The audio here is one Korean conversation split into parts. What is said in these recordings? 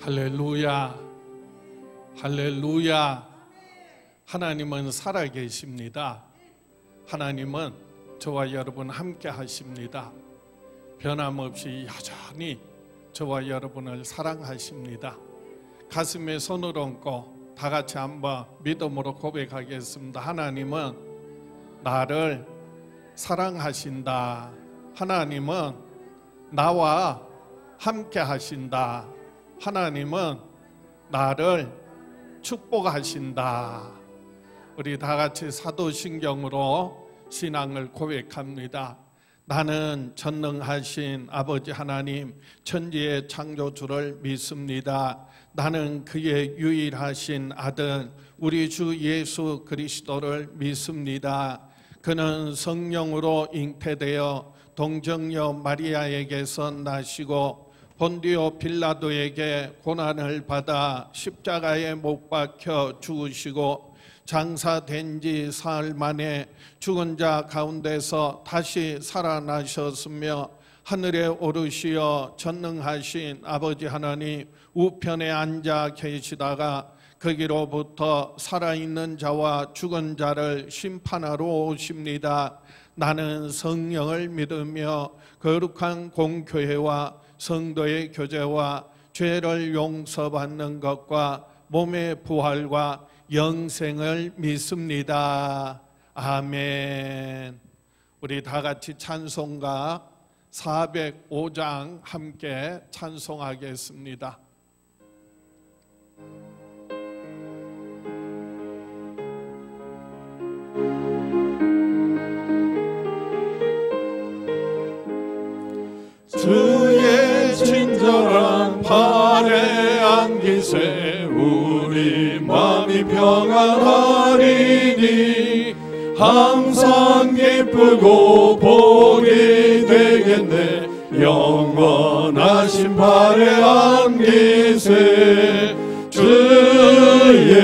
할렐루야, 할렐루야. 하나님은 살아계십니다. 하나님은 저와 여러분 함께 하십니다. 변함없이 여전히 저와 여러분을 사랑하십니다. 가슴에 손을 얹고 다 같이 한번 믿음으로 고백하겠습니다. 하나님은 나를 사랑하신다. 하나님은 나와 함께 하신다. 하나님은 나를 축복하신다. 우리 다 같이 사도신경으로 신앙을 고백합니다. 나는 전능하신 아버지 하나님, 천지의 창조주를 믿습니다. 나는 그의 유일하신 아들 우리 주 예수 그리스도를 믿습니다. 그는 성령으로 잉태되어 동정녀 마리아에게서 나시고 본디오 빌라도에게 고난을 받아 십자가에 못 박혀 죽으시고 장사된 지 사흘 만에 죽은 자 가운데서 다시 살아나셨으며 하늘에 오르시어 전능하신 아버지 하나님 우편에 앉아 계시다가 거기로부터 살아있는 자와 죽은 자를 심판하러 오십니다. 나는 성령을 믿으며 거룩한 공교회와 성도의 교제와 죄를 용서받는 것과 몸의 부활과 영생을 믿습니다. 아멘. 우리 다 같이 찬송가 405장 함께 찬송하겠습니다. 주의 친절한 팔에 안기세 우리 마음이 평안하리니 항상 기쁘고 복이 되겠네. 영원하신 팔에 안기세 주의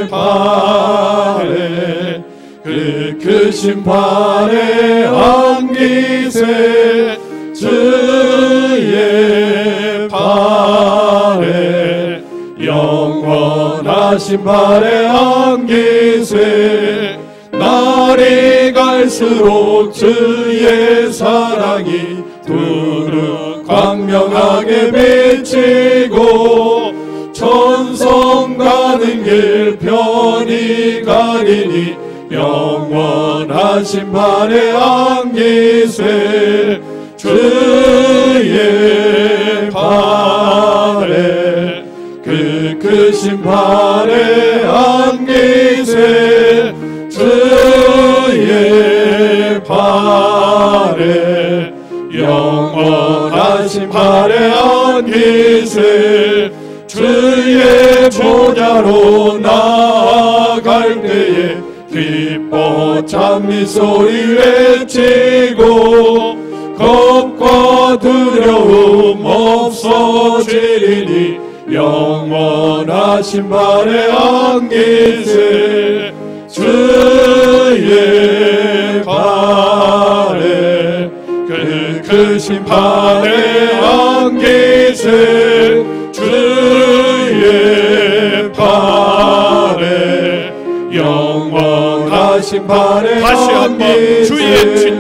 팔에 그 크신 팔에 안기세 주의 팔에 영원하신 팔에 안기세 날이 갈수록 주의 사랑이 두루 광명하게 비치고 천성 가는 길 편히 가리니 영원하신 팔에 안기세 주의 팔에 그 크신 팔에 안기세 주의 팔에 영원하신 팔에 안기세 주의 보좌로 나아갈 때에 기뻐 찬미 소리 외치고 겁과 두려움 없어지리니 영원하신 팔에 안기세 주의 팔에 그 크신 팔에 안기세 주의 팔에 영원하신 팔에 다시 한번 주의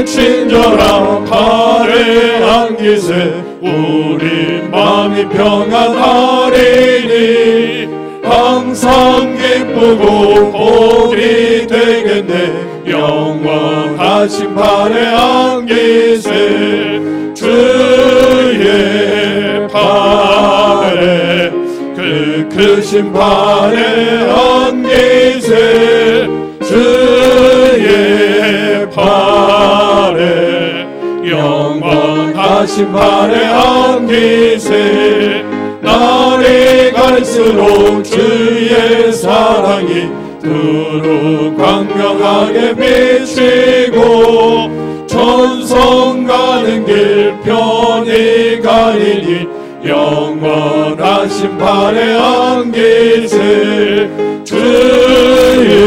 친절한 팔에 안기세 우리 마음이 평안하리니 항상 기쁘고 복이 되겠네. 영원하신 팔에 안기세 주의 팔에 그 크신 팔에 안기세 주의 팔에 영원하신 팔에 안기세 날이 갈수록 주의 사랑이 두루 광명하게 비치고 천성 가는 길 편히 가리니 영원하신 팔에 안기세 주의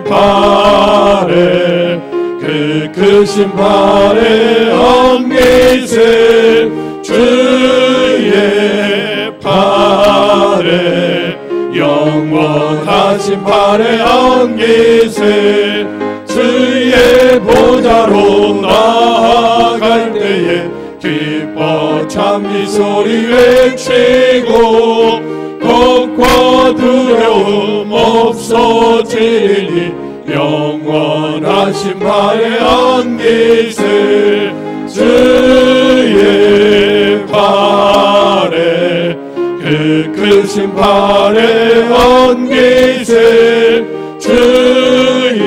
팔에 그 크신 팔에 안기세 주의 주의 팔에 영원하신 팔에 안기세 주의 보좌로 나아갈 때에 기뻐 찬미 소리 외치고 걱과 두려움 없어지리니 영원하신 팔에 안기세 주의 팔에 그 크신 팔에 안기세 주의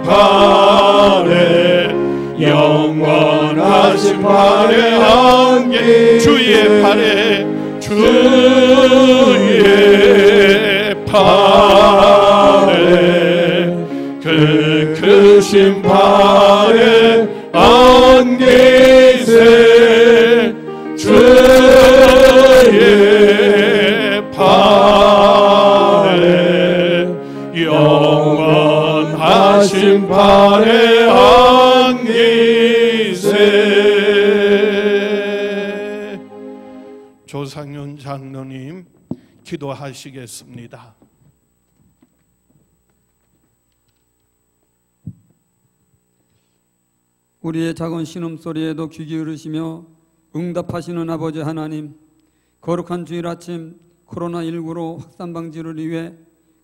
팔에 영원하신 팔에 안기세 주의 팔에 주의 팔에 그 크신 팔에 안기세 주의 팔에 영원하신 팔에 안기세. 조상윤 장로님 기도하시겠습니다. 우리의 작은 신음소리에도 귀 기울이시며 응답하시는 아버지 하나님, 거룩한 주일 아침 코로나19로 확산 방지를 위해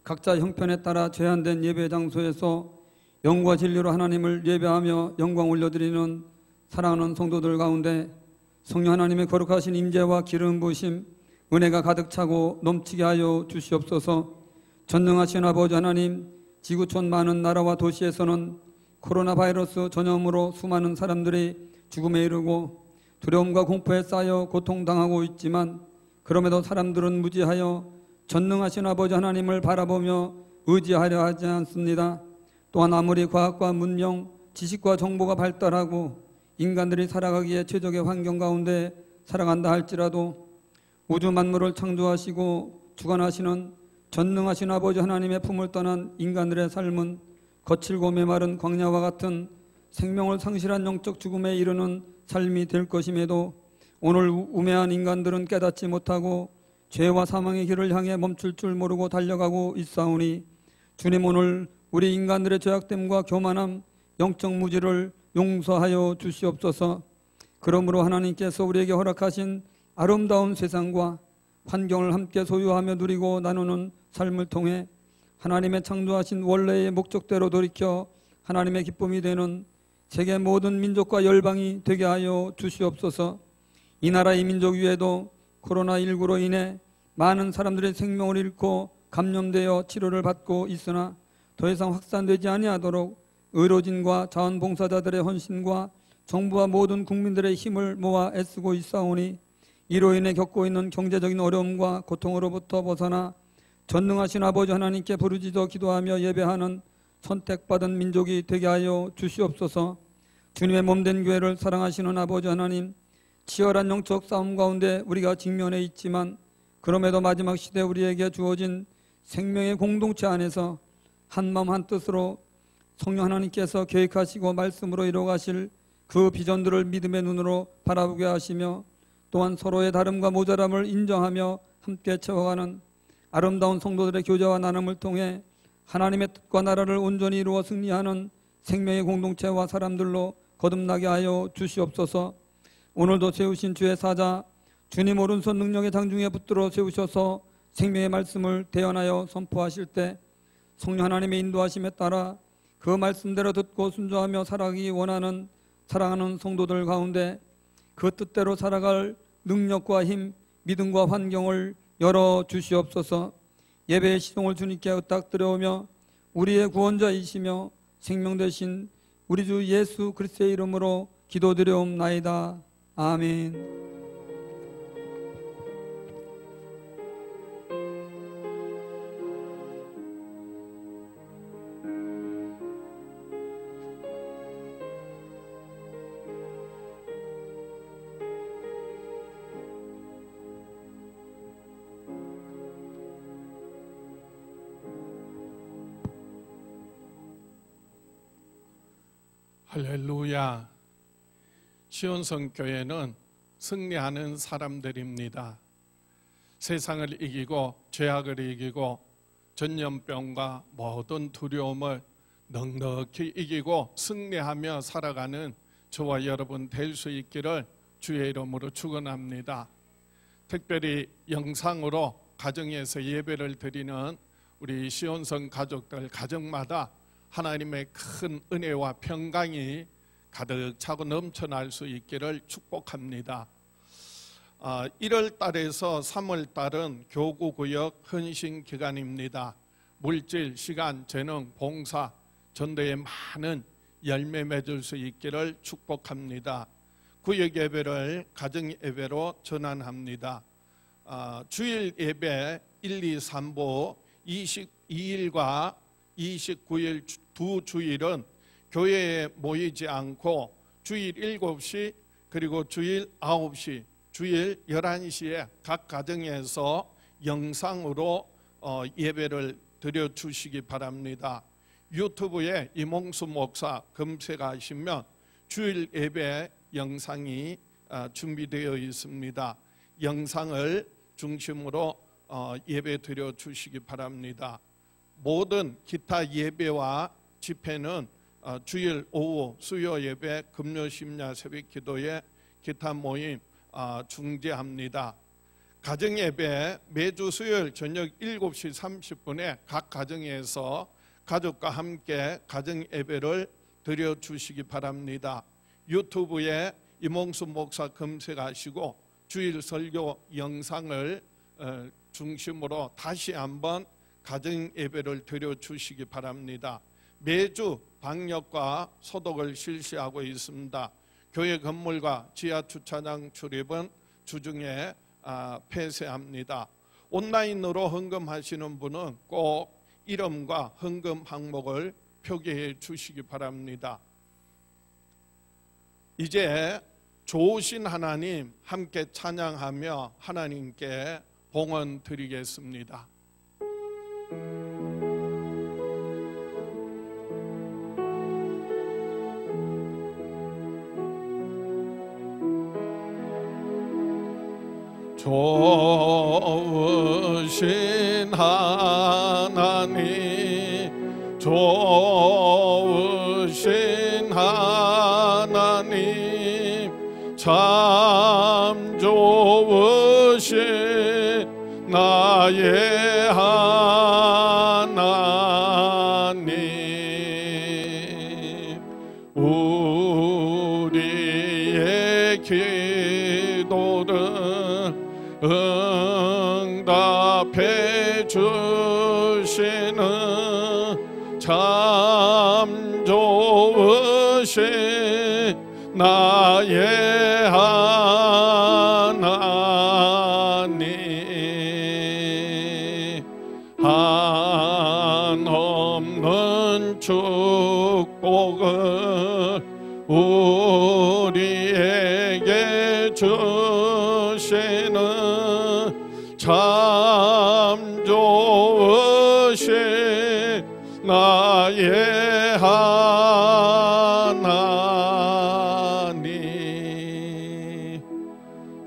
각자 형편에 따라 제한된 예배 장소에서 영과 진리로 하나님을 예배하며 영광 올려드리는 사랑하는 성도들 가운데 성령 하나님의 거룩하신 임재와 기름 부으심, 은혜가 가득 차고 넘치게 하여 주시옵소서. 전능하신 아버지 하나님, 지구촌 많은 나라와 도시에서는 코로나 바이러스 전염으로 수많은 사람들이 죽음에 이르고 두려움과 공포에 쌓여 고통당하고 있지만 그럼에도 사람들은 무지하여 전능하신 아버지 하나님을 바라보며 의지하려 하지 않습니다. 또한 아무리 과학과 문명, 지식과 정보가 발달하고 인간들이 살아가기에 최적의 환경 가운데 살아간다 할지라도 우주 만물을 창조하시고 주관하시는 전능하신 아버지 하나님의 품을 떠난 인간들의 삶은 거칠고 메마른 광야와 같은 생명을 상실한 영적 죽음에 이르는 삶이 될 것임에도 오늘 우매한 인간들은 깨닫지 못하고 죄와 사망의 길을 향해 멈출 줄 모르고 달려가고 있사오니 주님, 오늘 우리 인간들의 죄악됨과 교만함, 영적 무지를 용서하여 주시옵소서. 그러므로 하나님께서 우리에게 허락하신 아름다운 세상과 환경을 함께 소유하며 누리고 나누는 삶을 통해 하나님의 창조하신 원래의 목적대로 돌이켜 하나님의 기쁨이 되는 세계 모든 민족과 열방이 되게 하여 주시옵소서. 이 나라의 민족 위에도 코로나19로 인해 많은 사람들의 생명을 잃고 감염되어 치료를 받고 있으나 더 이상 확산되지 아니하도록 의료진과 자원봉사자들의 헌신과 정부와 모든 국민들의 힘을 모아 애쓰고 있사오니 이로 인해 겪고 있는 경제적인 어려움과 고통으로부터 벗어나 전능하신 아버지 하나님께 부르짖어 기도하며 예배하는 선택받은 민족이 되게 하여 주시옵소서. 주님의 몸된 교회를 사랑하시는 아버지 하나님, 치열한 영적 싸움 가운데 우리가 직면해 있지만 그럼에도 마지막 시대 우리에게 주어진 생명의 공동체 안에서 한마음 한뜻으로 성령 하나님께서 계획하시고 말씀으로 이루어가실 그 비전들을 믿음의 눈으로 바라보게 하시며 또한 서로의 다름과 모자람을 인정하며 함께 채워가는 아름다운 성도들의 교제와 나눔을 통해 하나님의 뜻과 나라를 온전히 이루어 승리하는 생명의 공동체와 사람들로 거듭나게 하여 주시옵소서. 오늘도 세우신 주의 사자 주님 오른손 능력의 장중에 붙들어 세우셔서 생명의 말씀을 대언하여 선포하실 때 성령 하나님의 인도하심에 따라 그 말씀대로 듣고 순종하며 살아가기 원하는 사랑하는 성도들 가운데 그 뜻대로 살아갈 능력과 힘, 믿음과 환경을 열어 주시옵소서. 예배의 시종을 주님께 의탁드려오며 우리의 구원자이시며 생명 되신 우리 주 예수 그리스도의 이름으로 기도드려옵나이다. 아멘. 할렐루야. 시온성교회는 승리하는 사람들입니다. 세상을 이기고 죄악을 이기고 전염병과 모든 두려움을 넉넉히 이기고 승리하며 살아가는 저와 여러분 될 수 있기를 주의 이름으로 축원합니다. 특별히 영상으로 가정에서 예배를 드리는 우리 시온성 가족들 가정마다 하나님의 큰 은혜와 평강이 가득 차고 넘쳐날 수 있기를 축복합니다. 1월 달에서 3월 달은 교구구역 헌신 기간입니다. 물질, 시간, 재능, 봉사, 전도에 많은 열매 맺을 수 있기를 축복합니다. 구역 예배를 가정 예배로 전환합니다. 주일 예배 1, 2, 3부 22일과 29일 두 주일은 교회에 모이지 않고 주일 7시 그리고 주일 9시 주일 11시에 각 가정에서 영상으로 예배를 드려주시기 바랍니다. 유튜브에 이몽수 목사 검색하시면 주일 예배 영상이 준비되어 있습니다. 영상을 중심으로 예배 드려주시기 바랍니다. 모든 기타 예배와 집회는 주일 오후 수요 예배, 금요 심야 새벽 기도회 기타 모임 중지합니다. 가정 예배 매주 수요일 저녁 7시 30분에 각 가정에서 가족과 함께 가정 예배를 드려주시기 바랍니다. 유튜브에 이몽수 목사 검색하시고 주일 설교 영상을 중심으로 다시 한번 가정 예배를 드려주시기 바랍니다. 매주 방역과 소독을 실시하고 있습니다. 교회 건물과 지하 주차장 출입은 주중에 폐쇄합니다. 온라인으로 헌금하시는 분은 꼭 이름과 헌금 항목을 표기해 주시기 바랍니다. 이제 좋으신 하나님 함께 찬양하며 하나님께 봉헌 드리겠습니다. 좋으신 하나님, 좋으신 하나님, 참 좋으신 나의 하나님, 우리의 기도를 응답해 주시는 참 좋으신 나의 하나님, 한없는 축복을 우리에게 주시는 참 좋으신 나의 하나님.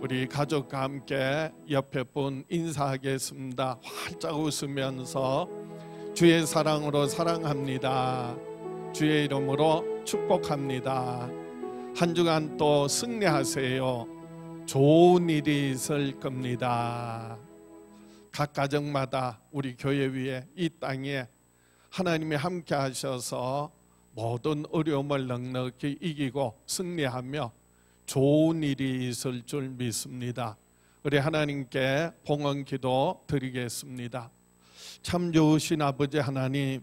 우리 가족과 함께 옆에 분 인사하겠습니다. 활짝 웃으면서 주의 사랑으로 사랑합니다. 주의 이름으로 축복합니다. 한 주간 또 승리하세요. 좋은 일이 있을 겁니다. 각 가정마다 우리 교회 위에 이 땅에 하나님이 함께 하셔서 모든 어려움을 넉넉히 이기고 승리하며 좋은 일이 있을 줄 믿습니다. 우리 하나님께 봉헌 기도 드리겠습니다. 참 좋으신 아버지 하나님,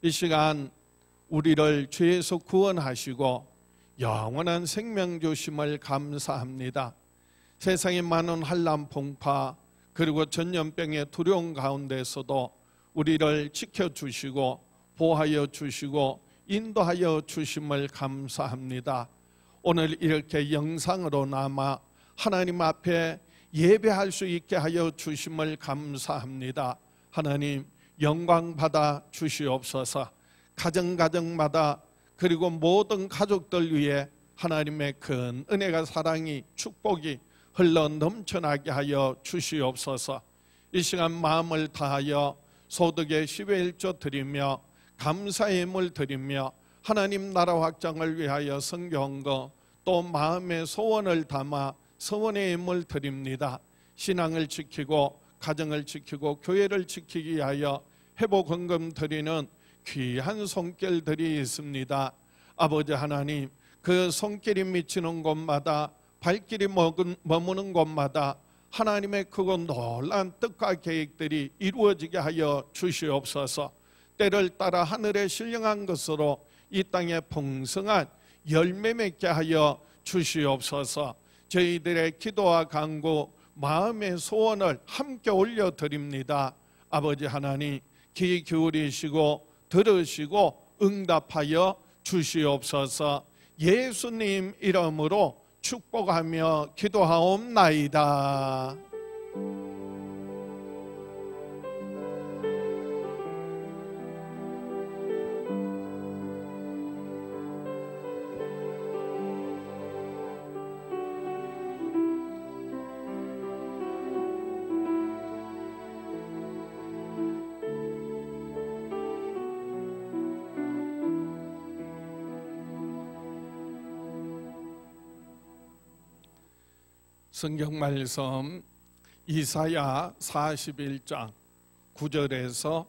이 시간 우리를 죄에서 구원하시고 영원한 생명 주심을 감사합니다. 세상의 많은 환난 풍파 그리고 전염병의 두려움 가운데서도 우리를 지켜주시고 보호하여 주시고 인도하여 주심을 감사합니다. 오늘 이렇게 영상으로 남아 하나님 앞에 예배할 수 있게 하여 주심을 감사합니다. 하나님 영광 받아 주시옵소서. 가정가정마다 그리고 모든 가족들 위해 하나님의 큰 은혜가 사랑이 축복이 흘러 넘쳐나게 하여 주시옵소서. 이 시간 마음을 다하여 소득의 10의 1조 드리며 감사의 힘을 드리며 하나님 나라 확장을 위하여 성경한 것, 또 마음의 소원을 담아 서원의 힘을 드립니다. 신앙을 지키고 가정을 지키고 교회를 지키기 위하여 회복 헌금 드리는 귀한 손길들이 있습니다. 아버지 하나님, 그 손길이 미치는 곳마다, 발길이 머무는 곳마다 하나님의 크고 놀라운 뜻과 계획들이 이루어지게 하여 주시옵소서. 때를 따라 하늘에 신령한 것으로 이 땅에 풍성한 열매 맺게 하여 주시옵소서. 저희들의 기도와 간구, 마음의 소원을 함께 올려드립니다. 아버지 하나님, 귀 기울이시고 들으시고 응답하여 주시옵소서. 예수님 이름으로 축복하며 기도하옵나이다. 성경 말씀 이사야 41장 9절에서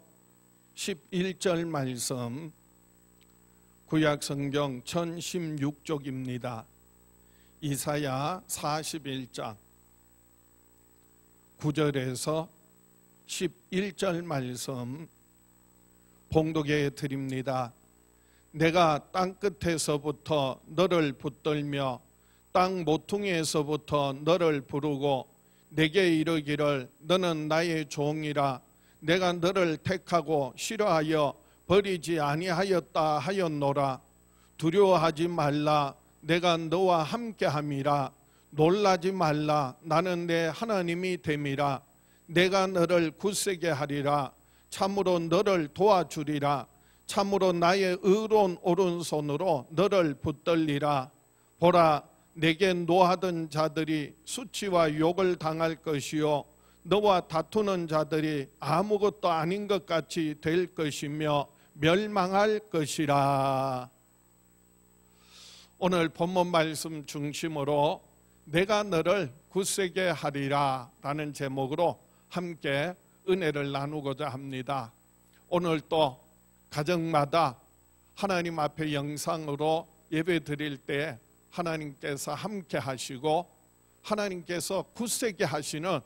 11절 말씀, 구약 성경 1016쪽입니다. 이사야 41장 9절에서 11절 말씀 봉독해 드립니다. 내가 땅끝에서부터 너를 붙들며 땅 모퉁이에서부터 너를 부르고 내게 이르기를 너는 나의 종이라. 내가 너를 택하고 싫어하여 버리지 아니하였다 하였노라. 두려워하지 말라. 내가 너와 함께함이라. 놀라지 말라. 나는 내 하나님이 됨이라. 내가 너를 굳세게 하리라. 참으로 너를 도와주리라. 참으로 나의 의로운 오른손으로 너를 붙들리라. 보라, 내게 노하던 자들이 수치와 욕을 당할 것이요 너와 다투는 자들이 아무것도 아닌 것 같이 될 것이며 멸망할 것이라. 오늘 본문 말씀 중심으로 내가 너를 굳세게 하리라 라는 제목으로 함께 은혜를 나누고자 합니다. 오늘 또 가정마다 하나님 앞에 영상으로 예배 드릴 때 하나님께서 함께 하시고 하나님께서 굳세게 하시는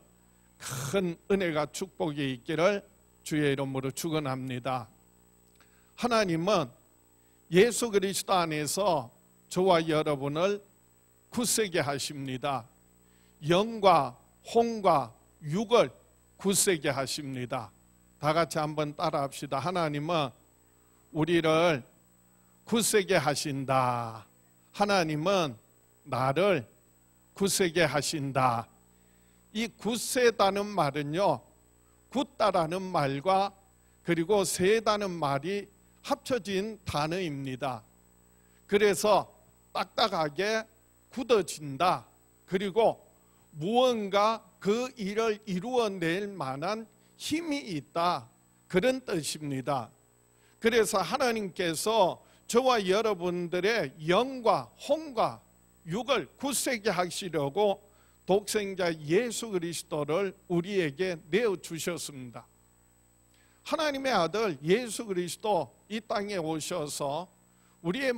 큰 은혜가 축복이 있기를 주의 이름으로 축원합니다. 하나님은 예수 그리스도 안에서 저와 여러분을 굳세게 하십니다. 영과 혼과 육을 굳세게 하십니다. 다 같이 한번 따라 합시다. 하나님은 우리를 굳세게 하신다. 하나님은 나를 굳세게 하신다. 이 굳세다는 말은요, 굳다라는 말과 그리고 세다는 말이 합쳐진 단어입니다. 그래서 딱딱하게 굳어진다. 그리고 무언가 그 일을 이루어낼 만한 힘이 있다. 그런 뜻입니다. 그래서 하나님께서 저와 여러분들의 영과 혼과 육을 굳세게 하시려고 독생자 예수 그리스도를 우리에게 내어주셨습니다. 하나님의 아들 예수 그리스도 이 땅에 오셔서 우리의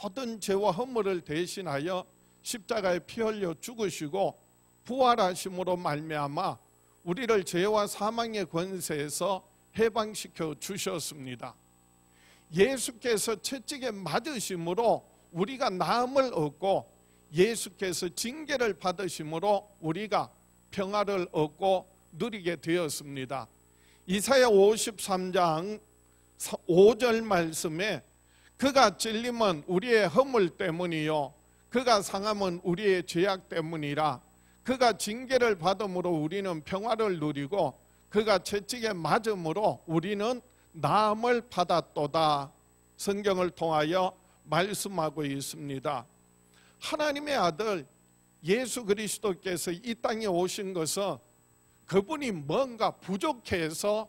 모든 죄와 허물을 대신하여 십자가에 피 흘려 죽으시고 부활하심으로 말미암아 우리를 죄와 사망의 권세에서 해방시켜 주셨습니다. 예수께서 채찍에 맞으심으로 우리가 나음을 얻고 예수께서 징계를 받으심으로 우리가 평화를 얻고 누리게 되었습니다. 이사야 53장 5절 말씀에 그가 찔림은 우리의 허물 때문이요 그가 상함은 우리의 죄악 때문이라. 그가 징계를 받음으로 우리는 평화를 누리고 그가 채찍에 맞음으로 우리는 나음을 받았도다. 성경을 통하여 말씀하고 있습니다. 하나님의 아들 예수 그리스도께서 이 땅에 오신 것은 그분이 뭔가 부족해서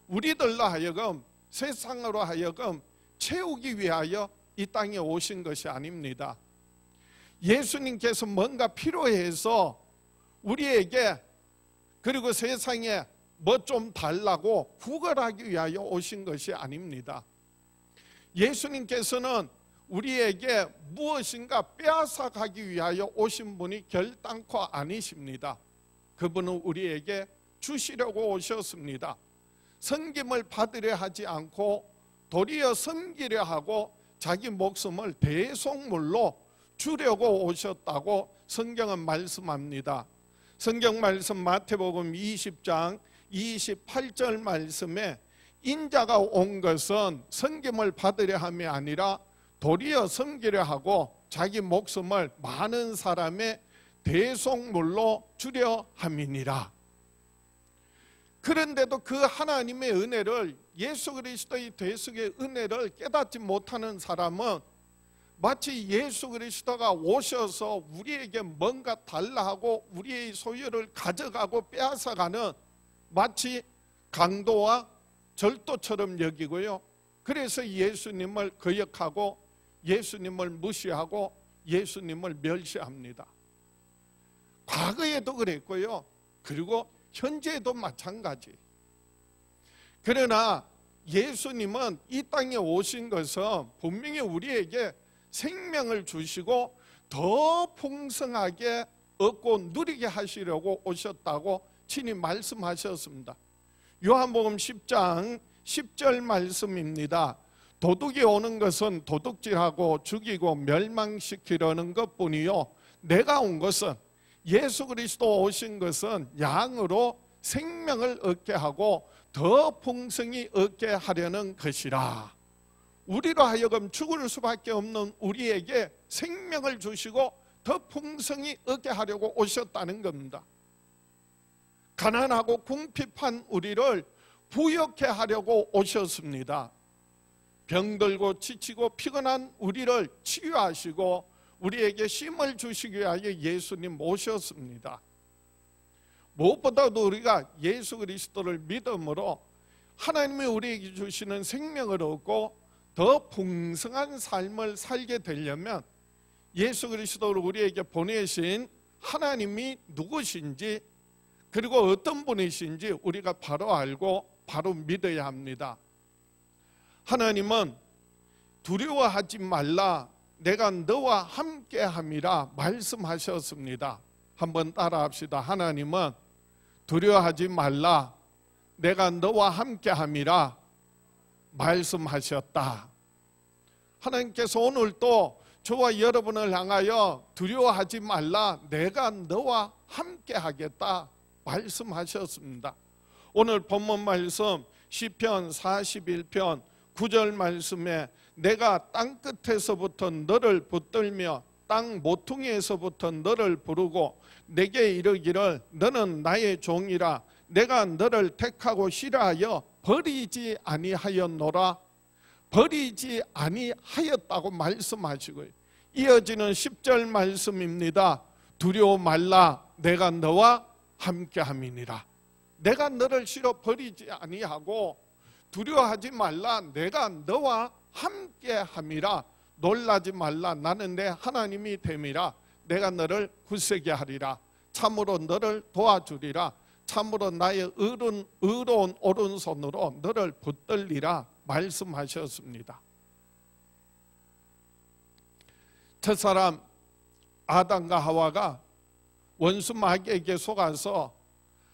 우리들로 하여금 세상으로 하여금 채우기 위하여 이 땅에 오신 것이 아닙니다. 예수님께서 뭔가 필요해서 우리에게 그리고 세상에 뭐 좀 달라고 구걸하기 위하여 오신 것이 아닙니다. 예수님께서는 우리에게 무엇인가 빼앗아 가기 위하여 오신 분이 결단코 아니십니다. 그분은 우리에게 주시려고 오셨습니다. 섬김을 받으려 하지 않고 도리어 섬기려 하고 자기 목숨을 대속물로 주려고 오셨다고 성경은 말씀합니다. 성경 말씀 마태복음 20장 28절 말씀에 인자가 온 것은 섬김을 받으려 함이 아니라 도리어 섬기려 하고 자기 목숨을 많은 사람의 대속물로 주려 함이니라. 그런데도 그 하나님의 은혜를, 예수 그리스도의 대속의 은혜를 깨닫지 못하는 사람은 마치 예수 그리스도가 오셔서 우리에게 뭔가 달라 하고 우리의 소유를 가져가고 빼앗아가는 마치 강도와 절도처럼 여기고요. 그래서 예수님을 거역하고 예수님을 무시하고 예수님을 멸시합니다. 과거에도 그랬고요. 그리고 현재에도 마찬가지. 그러나 예수님은 이 땅에 오신 것은 분명히 우리에게 생명을 주시고 더 풍성하게 얻고 누리게 하시려고 오셨다고 친히 말씀하셨습니다. 요한복음 10장 10절 말씀입니다. 도둑이 오는 것은 도둑질하고 죽이고 멸망시키려는 것뿐이요, 내가 온 것은, 예수 그리스도 오신 것은 양으로 생명을 얻게 하고 더 풍성히 얻게 하려는 것이라. 우리로 하여금 죽을 수밖에 없는 우리에게 생명을 주시고 더 풍성히 얻게 하려고 오셨다는 겁니다. 가난하고 궁핍한 우리를 부욕해 하려고 오셨습니다. 병들고 지치고 피곤한 우리를 치유하시고 우리에게 쉼을 주시기 위하여 예수님 모셨습니다. 무엇보다도 우리가 예수 그리스도를 믿음으로 하나님이 우리에게 주시는 생명을 얻고 더 풍성한 삶을 살게 되려면 예수 그리스도를 우리에게 보내신 하나님이 누구신지 그리고 어떤 분이신지 우리가 바로 알고 바로 믿어야 합니다. 하나님은 두려워하지 말라, 내가 너와 함께함이라 말씀하셨습니다. 한번 따라합시다. 하나님은 두려워하지 말라, 내가 너와 함께함이라 말씀하셨다. 하나님께서 오늘도 저와 여러분을 향하여 두려워하지 말라, 내가 너와 함께하겠다 말씀하셨습니다. 오늘 본문 말씀 시편 41편 9절 말씀에 내가 땅 끝에서부터 너를 붙들며 땅 모퉁이에서부터 너를 부르고 내게 이르기를 너는 나의 종이라, 내가 너를 택하고 싫어하여 버리지 아니하였노라. 버리지 아니하였다고 말씀하시고요. 이어지는 10절 말씀입니다. 두려워 말라, 내가 너와 함께함이니라. 내가 너를 싫어 버리지 아니하고 두려워하지 말라, 내가 너와 함께함이라. 놀라지 말라, 나는 내 하나님이 됨이라. 내가 너를 굳세게 하리라. 참으로 너를 도와주리라. 참으로 나의 의로운 오른손으로 너를 붙들리라 말씀하셨습니다. 첫사람 아담과 하와가 원수 마귀에게 속아서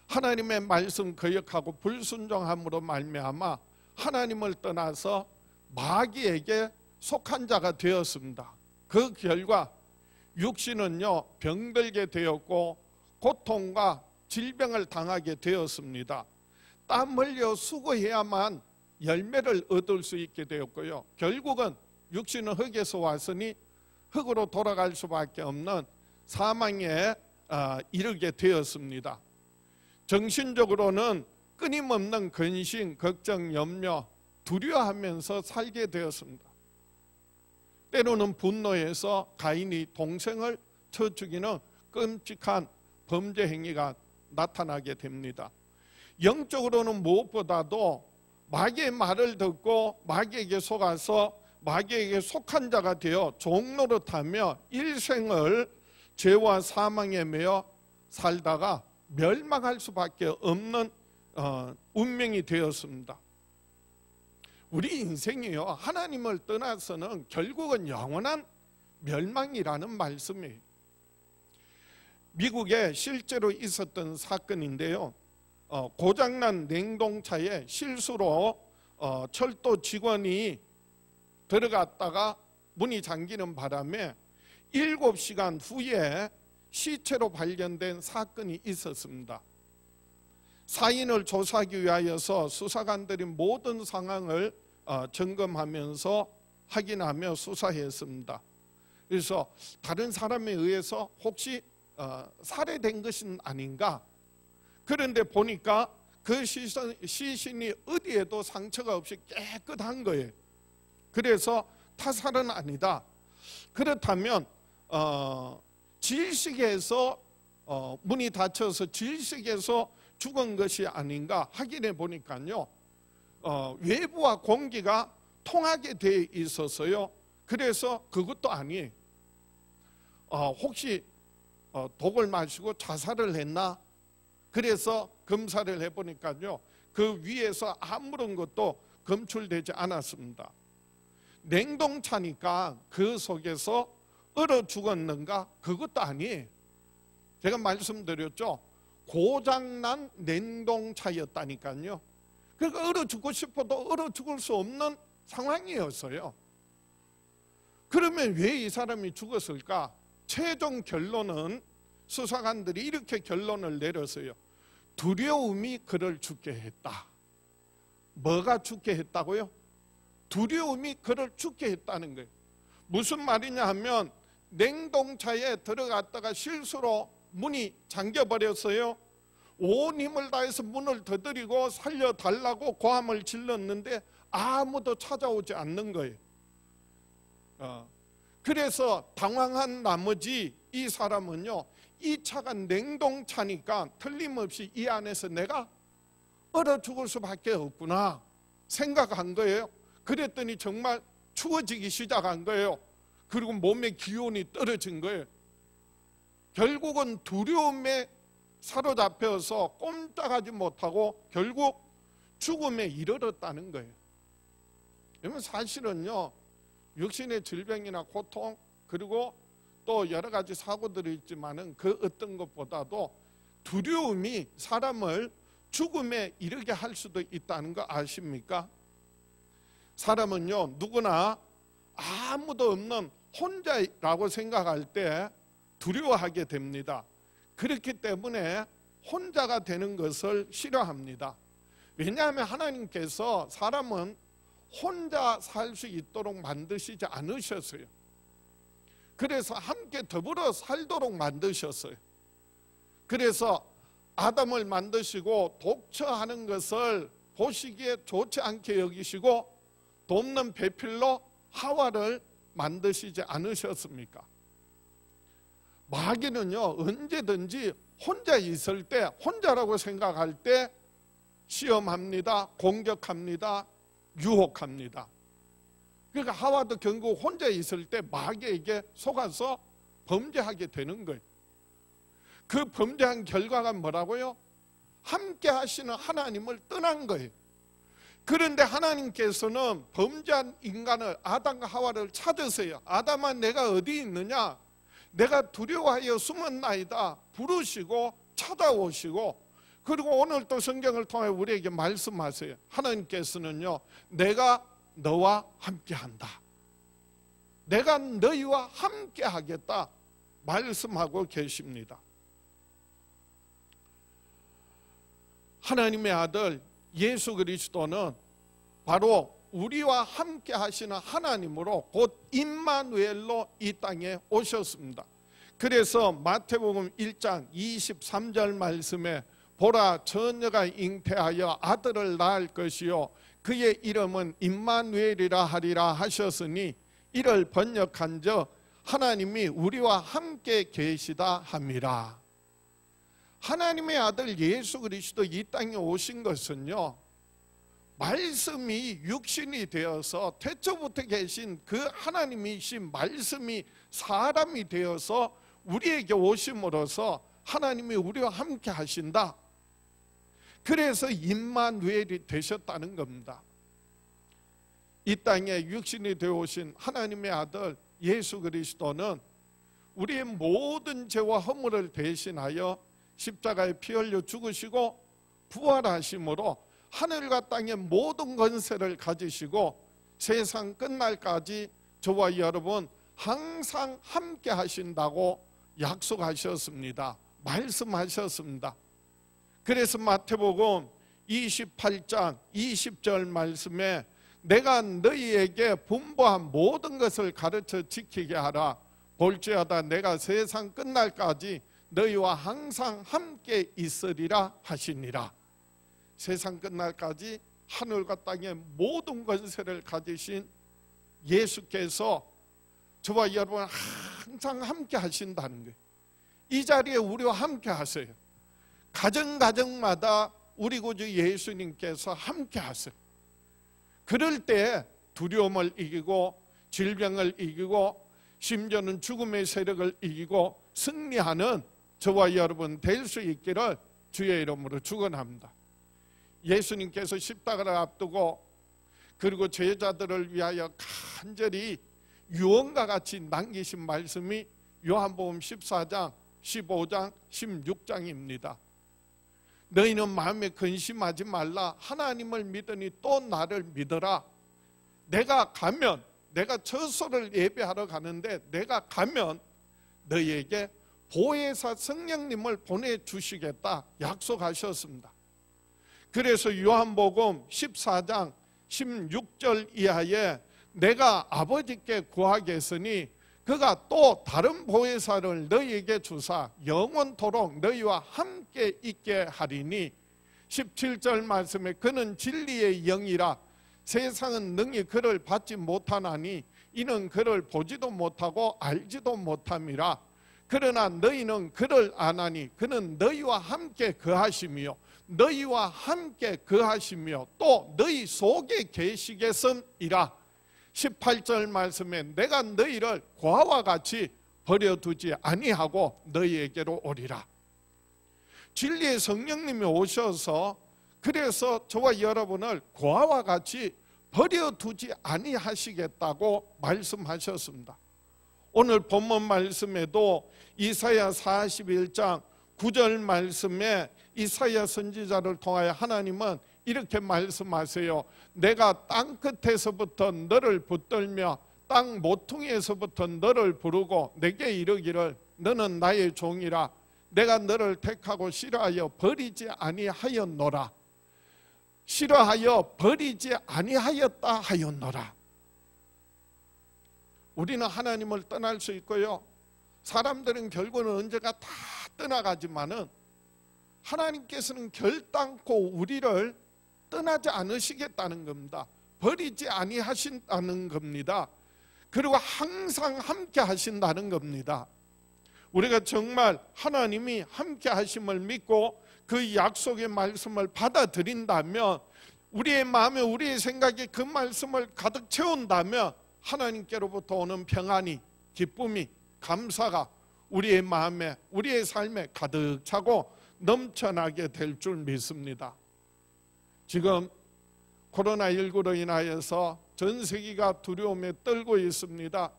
하나님의 말씀 거역하고 불순종함으로 말미암아 하나님을 떠나서 마귀에게 속한 자가 되었습니다. 그 결과 육신은요 병들게 되었고 고통과 질병을 당하게 되었습니다. 땀 흘려 수고해야만 열매를 얻을 수 있게 되었고요. 결국은 육신은 흙에서 왔으니 흙으로 돌아갈 수밖에 없는 사망에 이르게 되었습니다. 정신적으로는 끊임없는 근심, 걱정, 염려, 두려워하면서 살게 되었습니다. 때로는 분노해서 가인이 동생을 쳐 죽이는 끔찍한 범죄 행위가 나타나게 됩니다. 영적으로는 무엇보다도 마귀의 말을 듣고 마귀에게 속아서 마귀에게 속한 자가 되어 종노릇하며 일생을 죄와 사망에 매여 살다가 멸망할 수밖에 없는 운명이 되었습니다. 우리 인생이요, 하나님을 떠나서는 결국은 영원한 멸망이라는 말씀이에요. 미국에 실제로 있었던 사건인데요, 고장난 냉동차에 실수로 철도 직원이 들어갔다가 문이 잠기는 바람에 7시간 후에 시체로 발견된 사건이 있었습니다. 사인을 조사하기 위하여서 수사관들이 모든 상황을 점검하면서 확인하며 수사했습니다. 그래서 다른 사람에 의해서 혹시 살해된 것은 아닌가? 그런데 보니까 그 시신이 어디에도 상처가 없이 깨끗한 거예요. 그래서 타살은 아니다. 그렇다면 질식해서 문이 닫혀서 질식해서 죽은 것이 아닌가 확인해 보니까요, 외부와 공기가 통하게 돼 있어서요. 그래서 그것도 아니에요. 혹시 독을 마시고 자살을 했나? 그래서 검사를 해보니까요, 그 위에서 아무런 것도 검출되지 않았습니다. 냉동차니까 그 속에서 얼어 죽었는가? 그것도 아니에요. 제가 말씀드렸죠, 고장난 냉동차였다니까요. 그러니까 얼어 죽고 싶어도 얼어 죽을 수 없는 상황이었어요. 그러면 왜 이 사람이 죽었을까? 최종 결론은 수사관들이 이렇게 결론을 내렸어요. 두려움이 그를 죽게 했다. 뭐가 죽게 했다고요? 두려움이 그를 죽게 했다는 거예요. 무슨 말이냐 하면 냉동차에 들어갔다가 실수로 문이 잠겨버렸어요. 온 힘을 다해서 문을 두드리고 살려달라고 고함을 질렀는데 아무도 찾아오지 않는 거예요. 그래서 당황한 나머지 이 사람은요, 이 차가 냉동차니까 틀림없이 이 안에서 내가 얼어 죽을 수밖에 없구나 생각한 거예요. 그랬더니 정말 추워지기 시작한 거예요. 그리고 몸의 기온이 떨어진 거예요. 결국은 두려움에 사로잡혀서 꼼짝하지 못하고 결국 죽음에 이르렀다는 거예요. 여러분, 사실은요, 육신의 질병이나 고통, 그리고 또 여러 가지 사고들이 있지만은 그 어떤 것보다도 두려움이 사람을 죽음에 이르게 할 수도 있다는 거 아십니까? 사람은요, 누구나 아무도 없는 혼자라고 생각할 때 두려워하게 됩니다. 그렇기 때문에 혼자가 되는 것을 싫어합니다. 왜냐하면 하나님께서 사람은 혼자 살 수 있도록 만드시지 않으셨어요. 그래서 함께 더불어 살도록 만드셨어요. 그래서 아담을 만드시고 독처하는 것을 보시기에 좋지 않게 여기시고 돕는 배필로 하와를 만드시지 않으셨습니까? 마귀는요, 언제든지 혼자 있을 때, 혼자라고 생각할 때 시험합니다, 공격합니다, 유혹합니다. 그러니까 하와도 결국 혼자 있을 때 마귀에게 속아서 범죄하게 되는 거예요. 그 범죄한 결과가 뭐라고요? 함께 하시는 하나님을 떠난 거예요. 그런데 하나님께서는 범죄한 인간을, 아담과 하와를 찾으세요. 아담아, 내가 어디 있느냐? 내가 두려워하여 숨었나이다 부르시고 찾아오시고, 그리고 오늘 또 성경을 통해 우리에게 말씀하세요. 하나님께서는요, 내가 너와 함께한다, 내가 너희와 함께하겠다 말씀하고 계십니다. 하나님의 아들 예수 그리스도는 바로 우리와 함께 하시는 하나님으로 곧 임마누엘로 이 땅에 오셨습니다. 그래서 마태복음 1장 23절 말씀에 보라, 처녀가 잉태하여 아들을 낳을 것이요 그의 이름은 임마누엘이라 하리라 하셨으니, 이를 번역한즉 하나님이 우리와 함께 계시다 함이라. 하나님의 아들 예수 그리스도 이 땅에 오신 것은요, 말씀이 육신이 되어서 태초부터 계신 그 하나님이신 말씀이 사람이 되어서 우리에게 오심으로써 하나님이 우리와 함께 하신다. 그래서 임마누엘이 되셨다는 겁니다. 이 땅에 육신이 되어 오신 하나님의 아들 예수 그리스도는 우리의 모든 죄와 허물을 대신하여 십자가에 피 흘려 죽으시고 부활하심으로 하늘과 땅의 모든 권세를 가지시고 세상 끝날까지 저와 여러분 항상 함께 하신다고 약속하셨습니다. 말씀하셨습니다. 그래서 마태복음 28장 20절 말씀에 내가 너희에게 분부한 모든 것을 가르쳐 지키게 하라. 볼지어다 내가 세상 끝날까지 너희와 항상 함께 있으리라 하시니라. 세상 끝날까지 하늘과 땅의 모든 권세를 가지신 예수께서 저와 여러분 항상 함께 하신다는 거예요. 이 자리에 우리와 함께 하세요. 가정마다 우리 구주 예수님께서 함께 하세요. 그럴 때 두려움을 이기고 질병을 이기고 심지어는 죽음의 세력을 이기고 승리하는 저와 여러분 될 수 있기를 주의 이름으로 축원합니다. 예수님께서 십자가를 앞두고 그리고 제자들을 위하여 간절히 유언과 같이 남기신 말씀이 요한복음 14장, 15장, 16장입니다. 너희는 마음에 근심하지 말라. 하나님을 믿으니 또 나를 믿어라. 내가 가면, 내가 처소를 예배하러 가는데 내가 가면 너희에게 보혜사 성령님을 보내주시겠다 약속하셨습니다. 그래서 요한복음 14장 16절 이하에 내가 아버지께 구하겠으니 그가 또 다른 보혜사를 너희에게 주사 영원토록 너희와 함께 있게 하리니 17절 말씀에 그는 진리의 영이라 세상은 능히 그를 받지 못하나니 이는 그를 보지도 못하고 알지도 못함이라. 그러나 너희는 그를 아나니 그는 너희와 함께 거하시며 너희와 함께 거하시며 또 너희 속에 계시겠음이라. 18절 말씀에 내가 너희를 고아와 같이 버려두지 아니하고 너희에게로 오리라. 진리의 성령님이 오셔서 그래서 저와 여러분을 고아와 같이 버려두지 아니하시겠다고 말씀하셨습니다. 오늘 본문 말씀에도 이사야 41장 9절 말씀에 이사야 선지자를 통하여 하나님은 이렇게 말씀하세요. 내가 땅 끝에서부터 너를 붙들며 땅 모퉁이에서부터 너를 부르고 내게 이르기를 너는 나의 종이라. 내가 너를 택하고 싫어하여 버리지 아니하였노라. 싫어하여 버리지 아니하였다 하였노라. 우리는 하나님을 떠날 수 있고요, 사람들은 결국은 언제가 다 떠나가지만은 하나님께서는 결단코 우리를 떠나지 않으시겠다는 겁니다. 버리지 아니하신다는 겁니다. 그리고 항상 함께 하신다는 겁니다. 우리가 정말 하나님이 함께 하심을 믿고 그 약속의 말씀을 받아들인다면, 우리의 마음에 우리의 생각에 그 말씀을 가득 채운다면 하나님께로부터 오는 평안이, 기쁨이, 감사가 우리의 마음에, 우리의 삶에 가득 차고 넘쳐나게 될 줄 믿습니다. 지금 코로나19로 인하여서 전 세계가 두려움에 떨고 있습니다.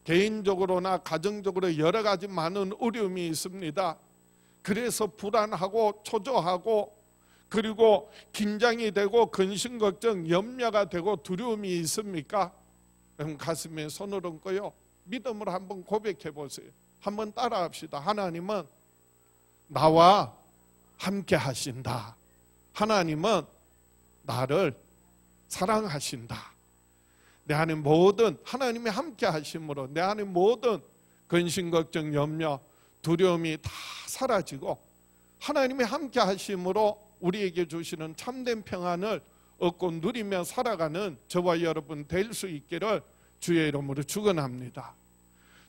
개인적으로나 가정적으로 여러 가지 많은 어려움이 있습니다. 그래서 불안하고 초조하고 그리고 긴장이 되고 근심 걱정 염려가 되고 두려움이 있습니까? 그럼 가슴에 손을 얹고요, 믿음으로 한번 고백해 보세요. 한번 따라 합시다. 하나님은 나와 함께 하신다. 하나님은 나를 사랑하신다. 내 안에 모든, 하나님이 함께 하심으로 내 안에 모든 근심 걱정 염려 두려움이 다 사라지고 하나님이 함께 하심으로 우리에게 주시는 참된 평안을 얻고 누리며 살아가는 저와 여러분 될 수 있기를 주의 이름으로 축원합니다.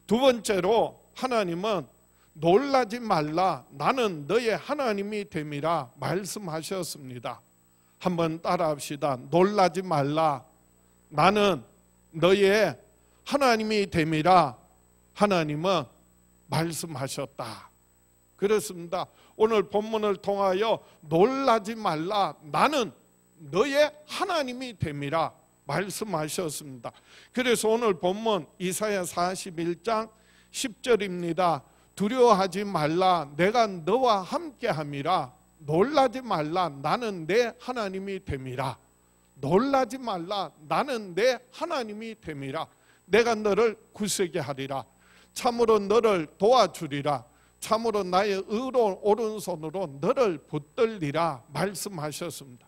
두 번째로 하나님은 놀라지 말라, 나는 너의 하나님이 됨이라 말씀하셨습니다. 한번 따라합시다. 놀라지 말라, 나는 너의 하나님이 됨이라 하나님은 말씀하셨다. 그렇습니다. 오늘 본문을 통하여 놀라지 말라, 나는 너의 하나님이 됨이라 말씀하셨습니다. 그래서 오늘 본문 이사야 41장 10절입니다. 두려워하지 말라, 내가 너와 함께함이라. 놀라지 말라, 나는 내 하나님이 됨이라. 놀라지 말라, 나는 내 하나님이 됨이라. 내가 너를 굳세게 하리라. 참으로 너를 도와주리라. 참으로 나의 의로운 오른손으로 너를 붙들리라 말씀하셨습니다.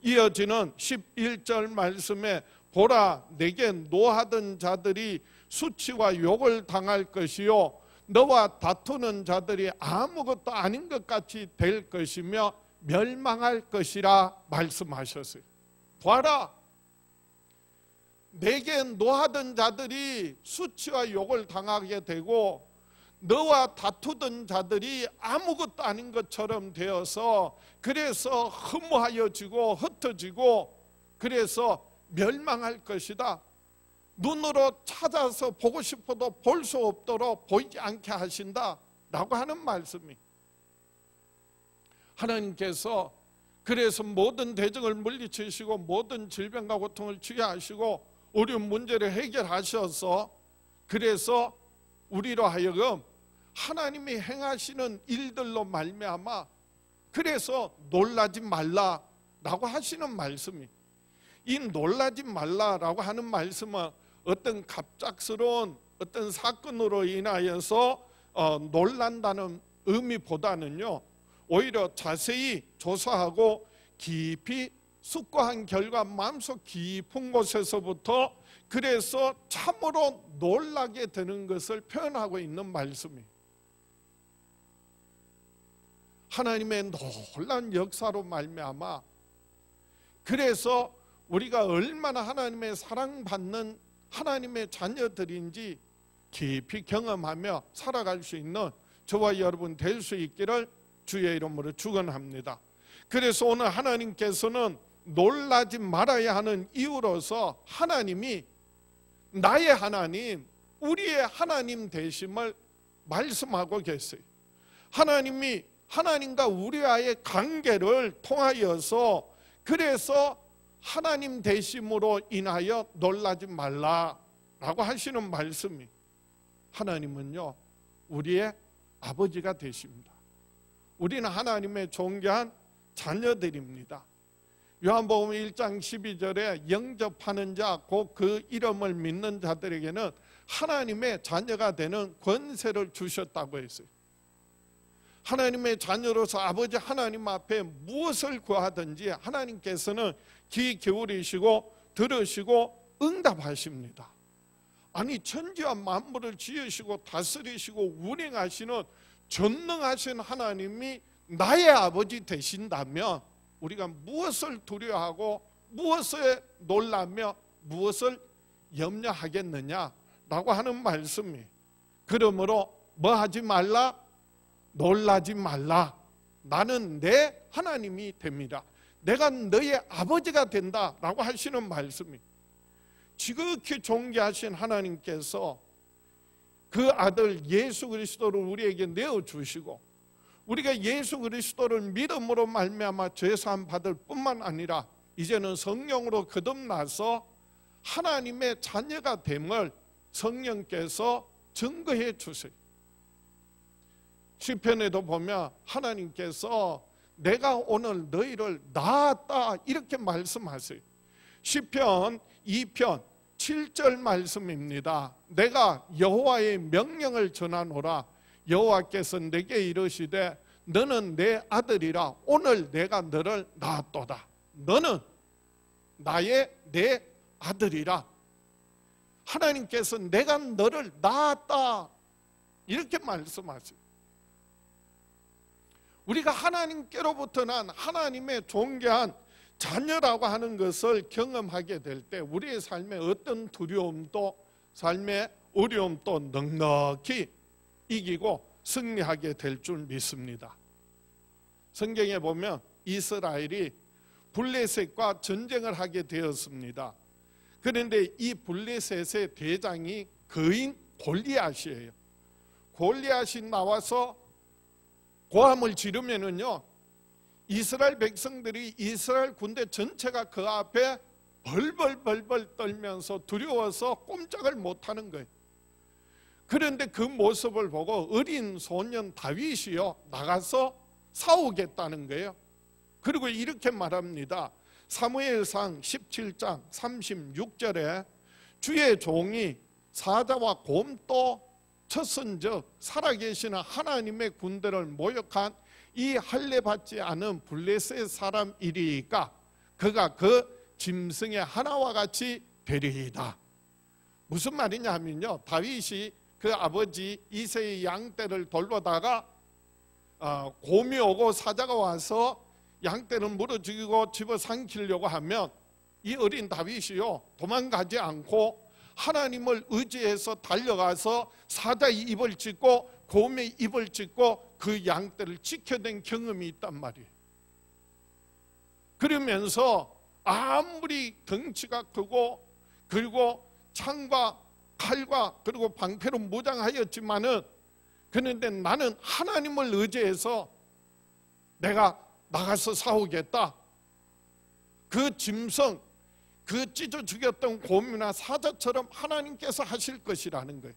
이어지는 11절 말씀에 보라, 내게 노하던 자들이 수치와 욕을 당할 것이요 너와 다투는 자들이 아무것도 아닌 것 같이 될 것이며 멸망할 것이라 말씀하셨어요. 봐라, 내게 노하던 자들이 수치와 욕을 당하게 되고 너와 다투던 자들이 아무것도 아닌 것처럼 되어서 그래서 허무하여지고 흩어지고 그래서 멸망할 것이다. 눈으로 찾아서 보고 싶어도 볼 수 없도록 보이지 않게 하신다 라고 하는 말씀이, 하나님께서 그래서 모든 대적을 물리치시고 모든 질병과 고통을 치유하시고 어려운 문제를 해결하셔서 그래서 우리로 하여금 하나님이 행하시는 일들로 말미암아 그래서 놀라지 말라라고 하시는 말씀이, 이 놀라지 말라라고 하는 말씀은 어떤 갑작스러운 어떤 사건으로 인하여서 놀란다는 의미보다는요, 오히려 자세히 조사하고 깊이 숙고한 결과 마음속 깊은 곳에서부터 그래서 참으로 놀라게 되는 것을 표현하고 있는 말씀이에요. 하나님의 놀라운 역사로 말미암아 그래서 우리가 얼마나 하나님의 사랑받는 하나님의 자녀들인지 깊이 경험하며 살아갈 수 있는 저와 여러분 될 수 있기를 주의 이름으로 축원합니다. 그래서 오늘 하나님께서는 놀라지 말아야 하는 이유로서 하나님이 나의 하나님, 우리의 하나님 되심을 말씀하고 계세요. 하나님이 하나님과 우리와의 관계를 통하여서 그래서 하나님 되심으로 인하여 놀라지 말라라고 하시는 말씀이, 하나님은요 우리의 아버지가 되십니다. 우리는 하나님의 존귀한 자녀들입니다. 요한복음 1장 12절에 영접하는 자 곧 그 이름을 믿는 자들에게는 하나님의 자녀가 되는 권세를 주셨다고 했어요. 하나님의 자녀로서 아버지 하나님 앞에 무엇을 구하든지 하나님께서는 귀 기울이시고 들으시고 응답하십니다. 아니 천지와 만물을 지으시고 다스리시고 운행하시는 전능하신 하나님이 나의 아버지 되신다면 우리가 무엇을 두려워하고 무엇에 놀라며 무엇을 염려하겠느냐라고 하는 말씀이, 그러므로 뭐 하지 말라? 놀라지 말라. 나는 내 하나님이 됩니다. 내가 너의 아버지가 된다라고 하시는 말씀이, 지극히 존귀하신 하나님께서 그 아들 예수 그리스도를 우리에게 내어주시고 우리가 예수 그리스도를 믿음으로 말미암아 죄사함 받을 뿐만 아니라 이제는 성령으로 거듭나서 하나님의 자녀가 됨을 성령께서 증거해 주세요. 시편에도 보면 하나님께서 내가 오늘 너희를 낳았다 이렇게 말씀하세요. 시편 2편 7절 말씀입니다. 내가 여호와의 명령을 전하노라. 여호와께서 내게 이르시되 너는 내 아들이라. 오늘 내가 너를 낳았도다. 너는 내 아들이라. 하나님께서 내가 너를 낳았다 이렇게 말씀하세요. 우리가 하나님께로부터 난 하나님의 존귀한 자녀라고 하는 것을 경험하게 될 때 우리의 삶에 어떤 두려움도 삶에 어려움도 넉넉히 이기고 승리하게 될 줄 믿습니다. 성경에 보면 이스라엘이 블레셋과 전쟁을 하게 되었습니다. 그런데 이 블레셋의 대장이 거인 골리앗이에요. 골리앗이 나와서 고함을 지르면은요, 이스라엘 백성들이, 이스라엘 군대 전체가 그 앞에 벌벌 떨면서 두려워서 꼼짝을 못하는 거예요. 그런데 그 모습을 보고 어린 소년 다윗이요 나가서 싸우겠다는 거예요. 그리고 이렇게 말합니다. 사무엘상 17장 36절에 주의 종이 사자와 곰도 쳤은즉 살아계시는 하나님의 군대를 모욕한 이 할례 받지 않은 블레셋 사람이리까 그가 그 짐승의 하나와 같이 되리이다. 무슨 말이냐 하면요, 다윗이 그 아버지 이새의 양떼를 돌보다가 곰이 오고 사자가 와서 양떼를 물어 죽이고 집어삼키려고 하면 이 어린 다윗이요 도망가지 않고 하나님을 의지해서 달려가서 사자의 입을 찢고 곰의 입을 찢고 그 양떼를 지켜낸 경험이 있단 말이에요. 그러면서 아무리 덩치가 크고 그리고 창과 칼과 그리고 방패로 무장하였지만은 그런데 나는 하나님을 의지해서 내가 나가서 싸우겠다. 그 짐승, 그 찢어 죽였던 곰이나 사자처럼 하나님께서 하실 것이라는 거예요.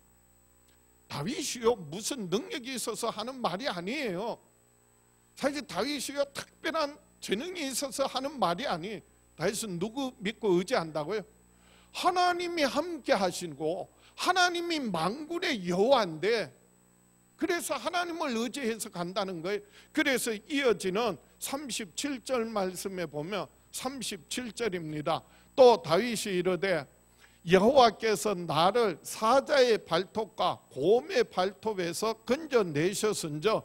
다윗이요 무슨 능력이 있어서 하는 말이 아니에요. 사실 다윗이요 특별한 재능이 있어서 하는 말이 아니에요. 다윗은 누구 믿고 의지한다고요? 하나님이 함께 하시고 하나님이 만군의 여호와인데, 그래서 하나님을 의지해서 간다는 거예요. 그래서 이어지는 37절 말씀에 보면 37절입니다. 또 다윗이 이르되 여호와께서 나를 사자의 발톱과 곰의 발톱에서 건져내셨은즉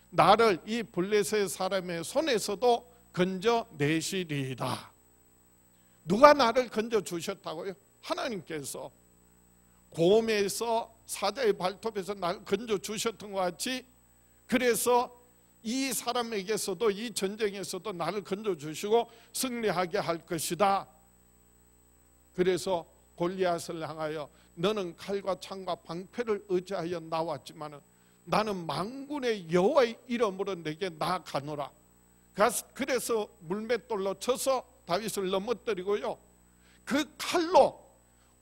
나를 이 블레셋 사람의 손에서도 건져내시리이다. 누가 나를 건져주셨다고요? 하나님께서. 곰에서 사자의 발톱에서 나를 건져주셨던 것 같이, 그래서 이 사람에게서도 이 전쟁에서도 나를 건져주시고 승리하게 할 것이다. 그래서 골리앗을 향하여 너는 칼과 창과 방패를 의지하여 나왔지만 나는 만군의 여호와의 이름으로 내게 나아가노라. 그래서 물맷돌로 쳐서 다윗을 넘어뜨리고요, 그 칼로,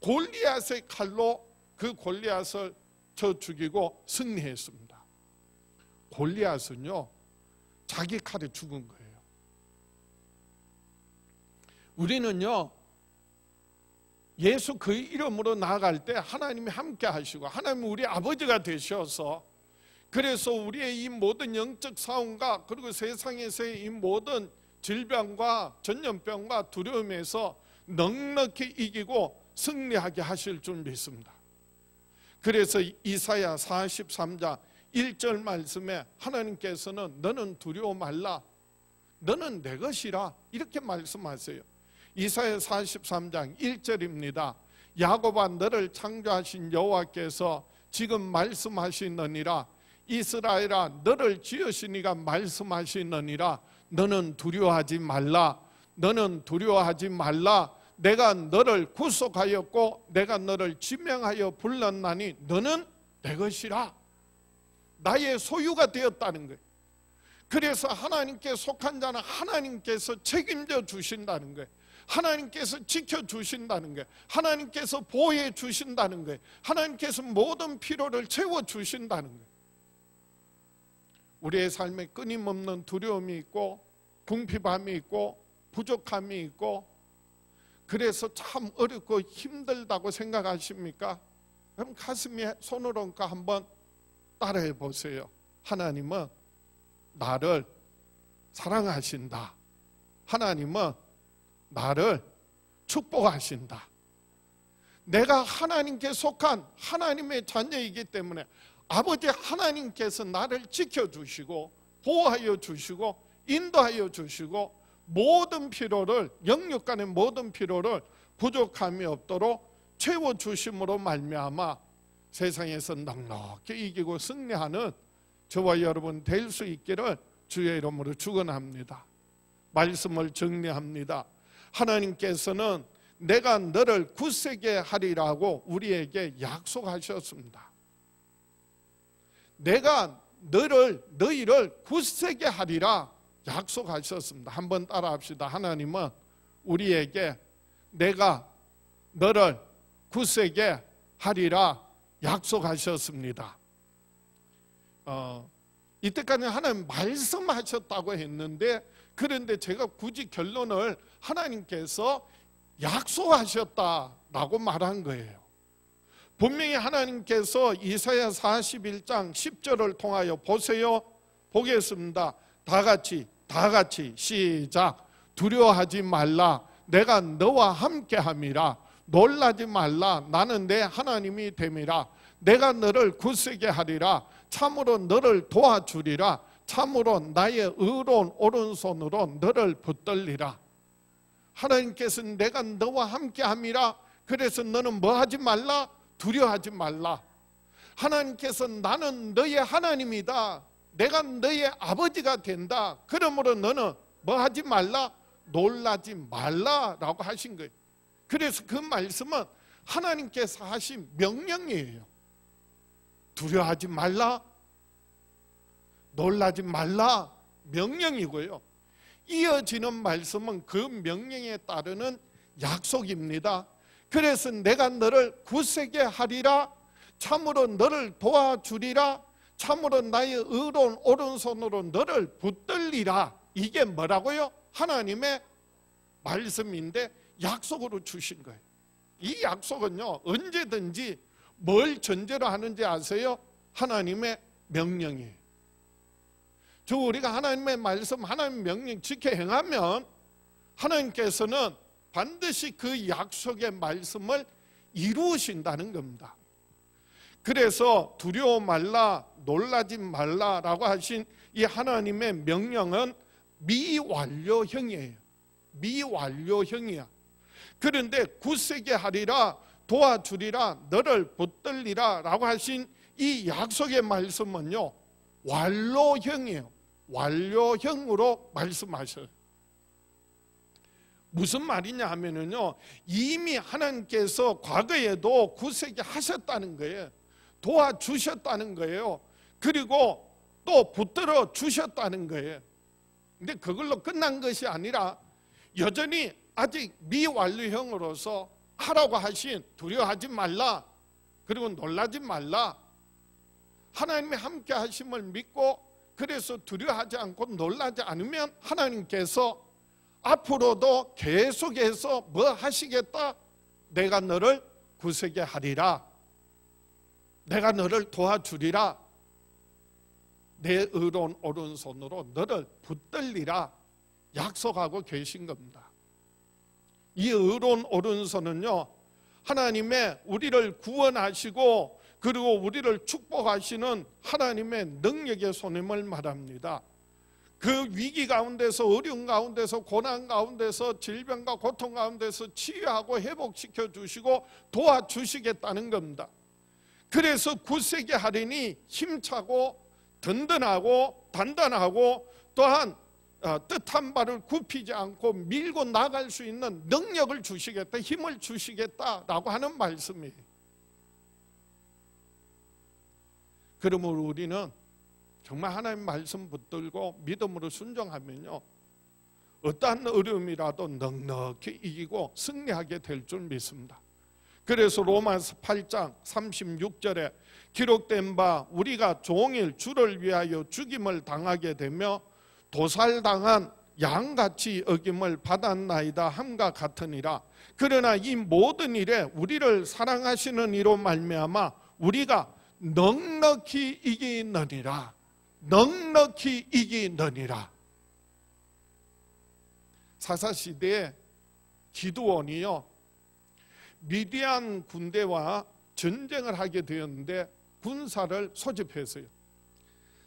골리앗의 칼로 그 골리앗을 쳐 죽이고 승리했습니다. 골리앗은요 자기 칼에 죽은 거예요. 우리는요 예수 그 이름으로 나아갈 때 하나님이 함께 하시고 하나님은 우리 아버지가 되셔서, 그래서 우리의 이 모든 영적 싸움과 그리고 세상에서의 이 모든 질병과 전염병과 두려움에서 넉넉히 이기고 승리하게 하실 줄 믿습니다. 그래서 이사야 43장 1절 말씀에 하나님께서는 너는 두려워 말라, 너는 내 것이라 이렇게 말씀하세요. 이사야 43장 1절입니다. 야곱아 너를 창조하신 여호와께서 지금 말씀하시느니라, 이스라엘아 너를 지으신 이가 말씀하시느니라, 너는 두려워하지 말라, 너는 두려워하지 말라. 내가 너를 구속하였고 내가 너를 지명하여 불렀나니 너는 내 것이라. 나의 소유가 되었다는 거예요. 그래서 하나님께 속한 자는 하나님께서 책임져 주신다는 거예요. 하나님께서 지켜주신다는 거예요. 하나님께서 보호해 주신다는 거예요. 하나님께서 모든 필요를 채워주신다는 거예요. 우리의 삶에 끊임없는 두려움이 있고 궁핍함이 있고 부족함이 있고, 그래서 참 어렵고 힘들다고 생각하십니까? 그럼 가슴에 손을 얹고 한번 따라해 보세요. 하나님은 나를 사랑하신다. 하나님은 나를 축복하신다. 내가 하나님께 속한 하나님의 자녀이기 때문에 아버지 하나님께서 나를 지켜주시고 보호하여 주시고 인도하여 주시고 모든 필요를, 영육 간의 모든 필요를 부족함이 없도록 채워주심으로 말미암아 세상에서 넉넉히 이기고 승리하는 저와 여러분 될 수 있기를 주의 이름으로 축원합니다. 말씀을 정리합니다. 하나님께서는 내가 너를 굳세게 하리라고 우리에게 약속하셨습니다. 내가 너희를 굳세게 하리라 약속하셨습니다. 한번 따라합시다. 하나님은 우리에게 내가 너를 굳세게 하리라 약속하셨습니다. 이때까지 하나님 말씀하셨다고 했는데, 그런데 제가 굳이 결론을 하나님께서 약속하셨다라고 말한 거예요. 분명히 하나님께서 이사야 41장 10절을 통하여 보세요. 보겠습니다. 다 같이 시작. 두려워하지 말라. 내가 너와 함께함이라. 놀라지 말라. 나는 내 하나님이 됨이라. 내가 너를 굳세게 하리라. 참으로 너를 도와주리라. 참으로 나의 의로운 오른손으로 너를 붙들리라. 하나님께서는 내가 너와 함께함이라. 그래서 너는 뭐 하지 말라? 두려워하지 말라. 하나님께서 나는 너의 하나님이다. 내가 너의 아버지가 된다. 그러므로 너는 뭐 하지 말라? 놀라지 말라라고 하신 거예요. 그래서 그 말씀은 하나님께서 하신 명령이에요. 두려워하지 말라, 놀라지 말라, 명령이고요. 이어지는 말씀은 그 명령에 따르는 약속입니다. 그래서 내가 너를 굳세게 하리라. 참으로 너를 도와주리라. 참으로 나의 의로운 오른손으로 너를 붙들리라. 이게 뭐라고요? 하나님의 말씀인데 약속으로 주신 거예요. 이 약속은요, 언제든지 뭘 전제로 하는지 아세요? 하나님의 명령이에요. 우리가 하나님의 말씀, 하나님의 명령 지켜 행하면 하나님께서는 반드시 그 약속의 말씀을 이루신다는 겁니다. 그래서 두려워 말라, 놀라지 말라라고 하신 이 하나님의 명령은 미완료형이에요. 미완료형이야. 그런데 굳세게 하리라, 도와주리라, 너를 붙들리라 라고 하신 이 약속의 말씀은요, 완료형이에요. 완료형으로 말씀하셔요. 무슨 말이냐 하면은요, 이미 하나님께서 과거에도 굳세게 하셨다는 거예요. 도와주셨다는 거예요. 그리고 또 붙들어 주셨다는 거예요. 근데 그걸로 끝난 것이 아니라 여전히 아직 미완료형으로서 하라고 하신 두려워하지 말라, 그리고 놀라지 말라, 하나님이 함께 하심을 믿고 그래서 두려워하지 않고 놀라지 않으면 하나님께서 앞으로도 계속해서 뭐 하시겠다? 내가 너를 굳세게 하리라, 내가 너를 도와주리라, 내 의로운 오른손으로 너를 붙들리라 약속하고 계신 겁니다. 이 의로운 오른손은요, 하나님의 우리를 구원하시고 그리고 우리를 축복하시는 하나님의 능력의 손임을 말합니다. 그 위기 가운데서, 어려운 가운데서, 고난 가운데서, 질병과 고통 가운데서 치유하고 회복시켜 주시고 도와주시겠다는 겁니다. 그래서 굳세게 하리니 힘차고 든든하고 단단하고 또한 뜻한 바를 굽히지 않고 밀고 나갈 수 있는 능력을 주시겠다, 힘을 주시겠다라고 하는 말씀이에요. 그러므로 우리는 정말 하나님 말씀 붙들고 믿음으로 순종하면요, 어떠한 어려움이라도 넉넉히 이기고 승리하게 될 줄 믿습니다. 그래서 로마서 8장 36절에 기록된 바 우리가 종일 주를 위하여 죽임을 당하게 되며 도살당한 양같이 여김을 받았나이다 함과 같으니라. 그러나 이 모든 일에 우리를 사랑하시는 이로 말미암아 우리가 넉넉히 이기느니라. 넉넉히 이기느니라. 사사시대에 기드온이요, 미디안 군대와 전쟁을 하게 되었는데 군사를 소집했어요.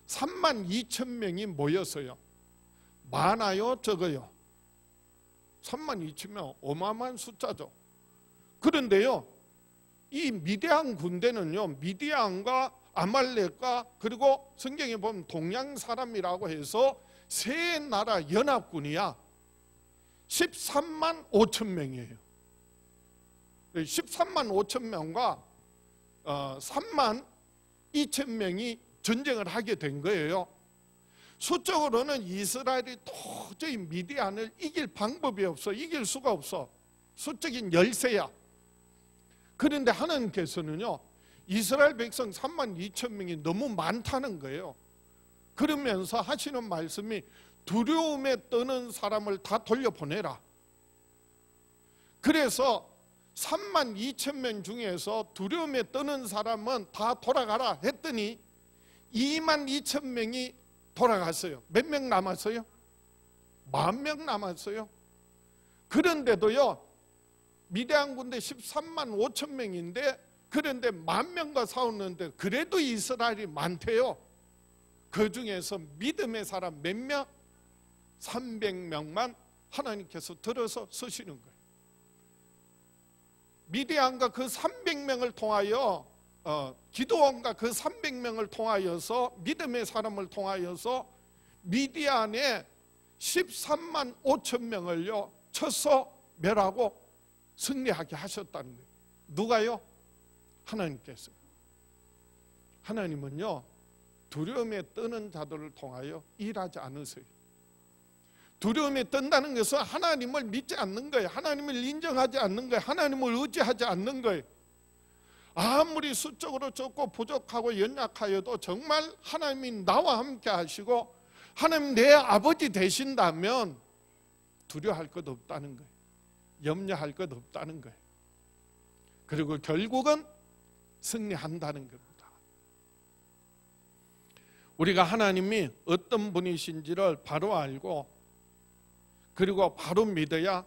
32,000명이 모였어요. 많아요, 적어요? 32,000명 어마어마한 숫자죠. 그런데요, 이 미디안 군대는요, 미디안과 아말렉과 그리고 성경에 보면 동양 사람이라고 해서 세 나라 연합군이야. 13만 5천 명이에요. 13만 5천 명과 3만 2천 명이 전쟁을 하게 된 거예요. 수적으로는 이스라엘이 도저히 미디안을 이길 방법이 없어. 이길 수가 없어. 수적인 열세야. 그런데 하나님께서는요, 이스라엘 백성 3만 2천 명이 너무 많다는 거예요. 그러면서 하시는 말씀이 두려움에 떠는 사람을 다 돌려보내라. 그래서 3만 2천 명 중에서 두려움에 떠는 사람은 다 돌아가라 했더니 2만 2천 명이 돌아갔어요. 몇 명 남았어요? 10,000명 남았어요. 그런데도요, 미디안 군대 13만 5천 명인데, 그런데 10,000명과 싸웠는데 그래도 이스라엘이 많대요. 그 중에서 믿음의 사람 몇 명? 300명만 하나님께서 들어서 쓰시는 거예요. 미디안과 그 300명을 통하여 기드온과 그 300명을 통하여서 믿음의 사람을 통하여서 미디안의 13만 5천 명을요 쳐서 멸하고 승리하게 하셨다는 거예요. 누가요? 하나님께서. 하나님은요, 두려움에 떠는 자들을 통하여 일하지 않으세요. 두려움에 뜬다는 것은 하나님을 믿지 않는 거예요. 하나님을 인정하지 않는 거예요. 하나님을 의지하지 않는 거예요. 아무리 수적으로 적고 부족하고 연약하여도 정말 하나님이 나와 함께 하시고 하나님 내 아버지 되신다면 두려워할 것 없다는 거예요. 염려할 것 없다는 거예요. 그리고 결국은 승리한다는 겁니다. 우리가 하나님이 어떤 분이신지를 바로 알고 그리고 바로 믿어야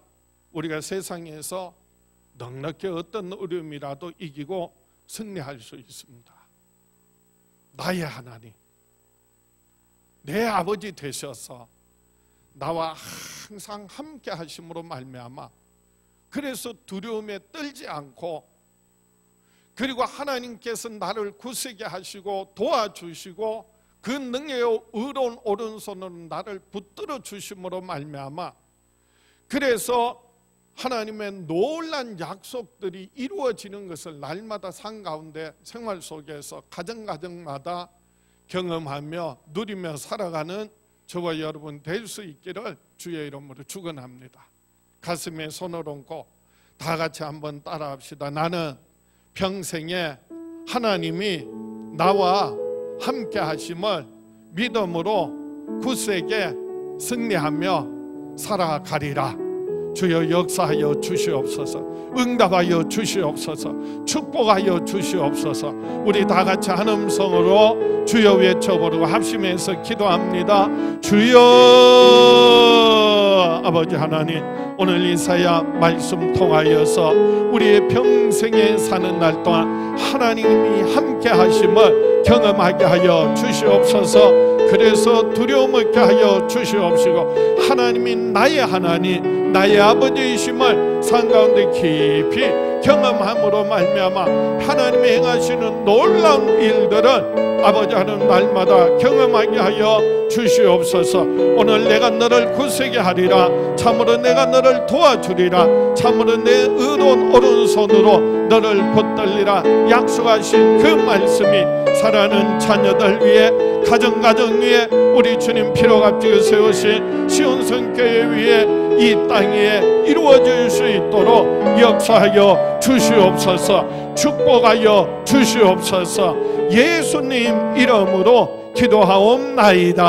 우리가 세상에서 넉넉히 어떤 어려움이라도 이기고 승리할 수 있습니다. 나의 하나님, 내 아버지 되셔서 나와 항상 함께 하심으로 말미암아 그래서 두려움에 떨지 않고 그리고 하나님께서 나를 굳세게 하시고 도와주시고 그 능력의 의로운 오른손으로 나를 붙들어 주심으로 말미암아 그래서 하나님의 놀란 약속들이 이루어지는 것을 날마다 삶 가운데 생활 속에서 가정마다 경험하며 누리며 살아가는 저와 여러분 될 수 있기를 주의 이름으로 축원합니다. 가슴에 손을 얹고 다 같이 한번 따라합시다. 나는 평생에 하나님이 나와 함께 하심을 믿음으로 굳세게 승리하며 살아가리라. 주여 역사하여 주시옵소서. 응답하여 주시옵소서. 축복하여 주시옵소서. 우리 다 같이 한 음성으로 주여 외쳐보고 합심해서 기도합니다. 주여. 아버지 하나님, 오늘 이사야 말씀 통하여서 우리의 평생에 사는 날 동안 하나님이 함께 하심을 경험하게 하여 주시옵소서. 그래서 두려움 없게 하여 주시옵시고 하나님이 나의 하나님, 나의 아버지이심을 삶 가운데 깊이 경험함으로 말미암아 하나님이 행하시는 놀라운 일들을 아버지 하는 날마다 경험하게 하여 주시옵소서. 오늘 내가 너를 굳세게 하리라. 참으로 내가 너를 도와주리라. 참으로 내 의로운 오른손으로 너를 붙들리라. 약속하신 그 말씀이 사랑하는 자녀들 위해 가정 위에 우리 주님 피로 값지게 세우신 시온 성교회 위에 이 땅에 이루어질 수 있도록 역사하여 주시옵소서. 축복하여 주시옵소서. 예수님 이름으로 기도하옵나이다.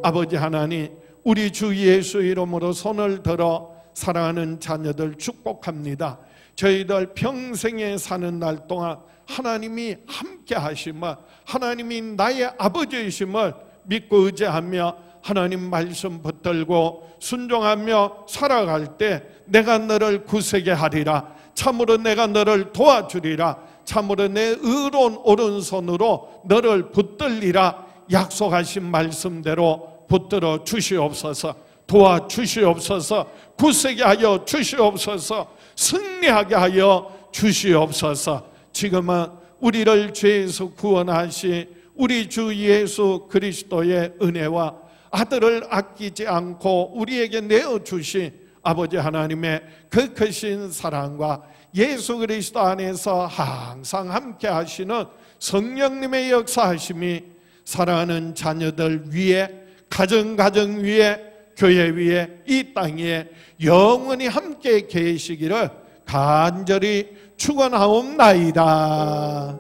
아버지 하나님, 우리 주 예수 이름으로 손을 들어 사랑하는 자녀들 축복합니다. 저희들 평생에 사는 날 동안 하나님이 함께 하심을, 하나님이 나의 아버지이심을 믿고 의지하며 하나님 말씀 붙들고 순종하며 살아갈 때 내가 너를 굳세게 하리라. 참으로 내가 너를 도와주리라. 참으로 내 의로운 오른손으로 너를 붙들리라. 약속하신 말씀대로 붙들어 주시옵소서. 도와주시옵소서. 굳세게 하여 주시옵소서. 승리하게 하여 주시옵소서. 지금은 우리를 죄에서 구원하시 우리 주 예수 그리스도의 은혜와 아들을 아끼지 않고 우리에게 내어주신 아버지 하나님의 그 크신 사랑과 예수 그리스도 안에서 항상 함께 하시는 성령님의 역사하심이 사랑하는 자녀들 위에, 가정 위에, 교회 위에, 이 땅 위에 영원히 함께 계시기를 간절히 축원하옵나이다.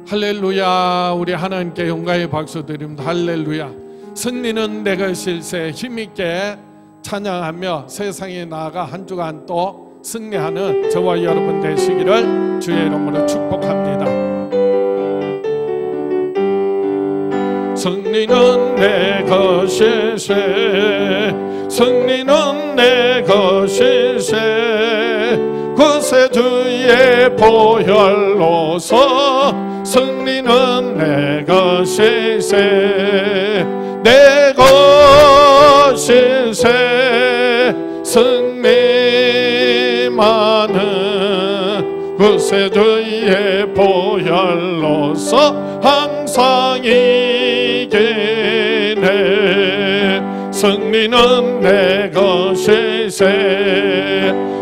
할렐루야. 우리 하나님께 영광의 박수 드립니다. 할렐루야. 승리는 내 것일세. 힘있게 찬양하며 세상에 나아가 한 주간 또 승리하는 저와 여러분 되시기를 주의 이름으로 축복합니다. 승리는 내 것일세. 승리는 내 것일세. 구세주의 보혈로서 승리는 내 것일세. 내 것일세. 승리만은 구세주의 보혈로서 항상 이기네. 승리는 내 것일세.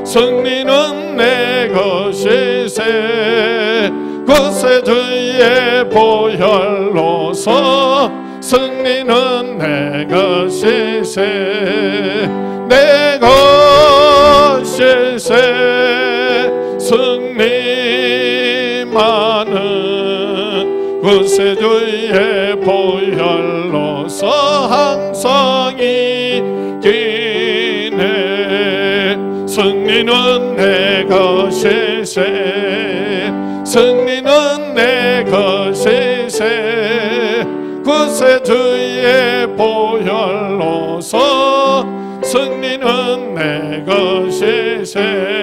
승리는 내 것일세. 구세주의 보혈로서 승리는 내 것일세. 내 것일세. 승리만은 구세주의 보혈로서 항상 이기네. 승리는 내 것일세. 승리는 내 것일세. 구세주의 보혈로서 승리는 내 것일세.